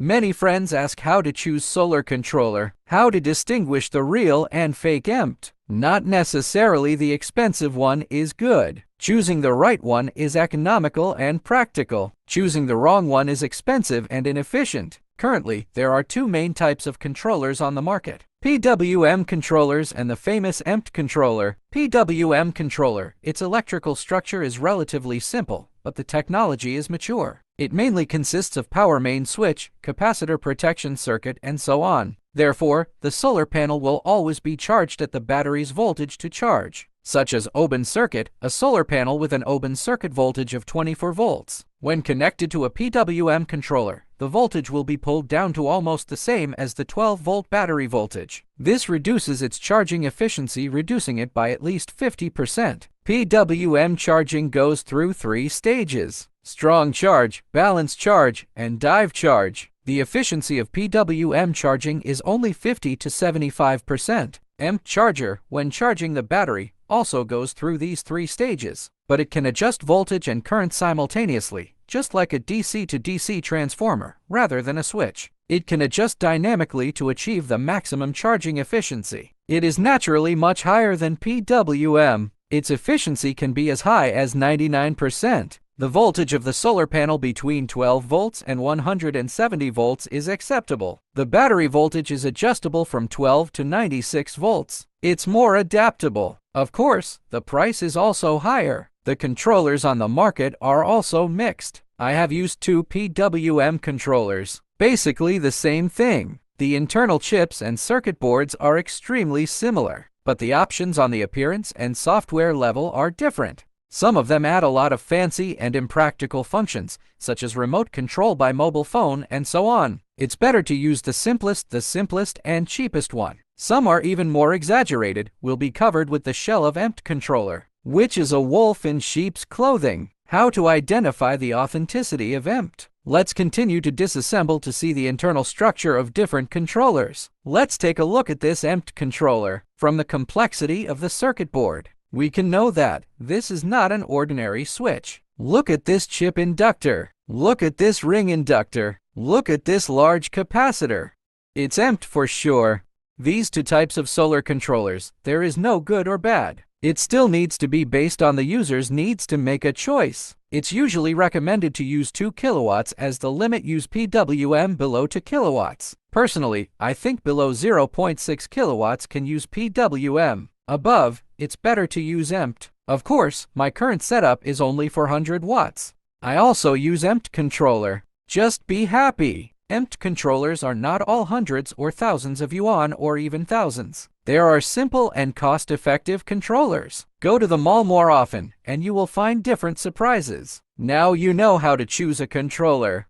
Many friends ask how to choose solar controller, how to distinguish the real and fake MPPT. Not necessarily the expensive one is good. Choosing the right one is economical and practical. Choosing the wrong one is expensive and inefficient. Currently, there are two main types of controllers on the market: PWM controllers and the famous MPPT controller. PWM controller, its electrical structure is relatively simple, but the technology is mature. It mainly consists of power main switch, capacitor protection circuit, and so on. Therefore, the solar panel will always be charged at the battery's voltage to charge, such as open circuit, a solar panel with an open circuit voltage of 24 volts. When connected to a PWM controller, the voltage will be pulled down to almost the same as the 12-volt battery voltage. This reduces its charging efficiency, reducing it by at least 50%. PWM charging goes through 3 stages: strong charge, balance charge, and dive charge. The efficiency of PWM charging is only 50 to 75%. MPPT charger, when charging the battery, also goes through these 3 stages, but it can adjust voltage and current simultaneously, just like a DC to DC transformer, rather than a switch. It can adjust dynamically to achieve the maximum charging efficiency. It is naturally much higher than PWM. Its efficiency can be as high as 99%. The voltage of the solar panel between 12 volts and 170 volts is acceptable. The battery voltage is adjustable from 12 to 96 volts. It's more adaptable. Of course, the price is also higher. The controllers on the market are also mixed. I have used 2 PWM controllers. Basically the same thing. The internal chips and circuit boards are extremely similar, but the options on the appearance and software level are different. Some of them add a lot of fancy and impractical functions, such as remote control by mobile phone and so on. It's better to use the simplest and cheapest one. Some are even more exaggerated, will be covered with the shell of MPPT controller, which is a wolf in sheep's clothing. How to identify the authenticity of MPPT? Let's continue to disassemble to see the internal structure of different controllers. Let's take a look at this MPPT controller. From the complexity of the circuit board, we can know that this is not an ordinary switch. Look at this chip inductor. Look at this ring inductor. Look at this large capacitor. It's MPPT for sure. These 2 types of solar controllers, there is no good or bad. It still needs to be based on the user's needs to make a choice. It's usually recommended to use 2 kilowatts as the limit. Use PWM below 2 kilowatts. Personally, I think below 0.6 kilowatts can use PWM. Above, it's better to use MPPT. Of course, my current setup is only 400 watts. I also use MPPT controller. Just be happy. MPPT controllers are not all hundreds or thousands of yuan or even thousands. There are simple and cost-effective controllers. Go to the mall more often, and you will find different surprises. Now you know how to choose a controller.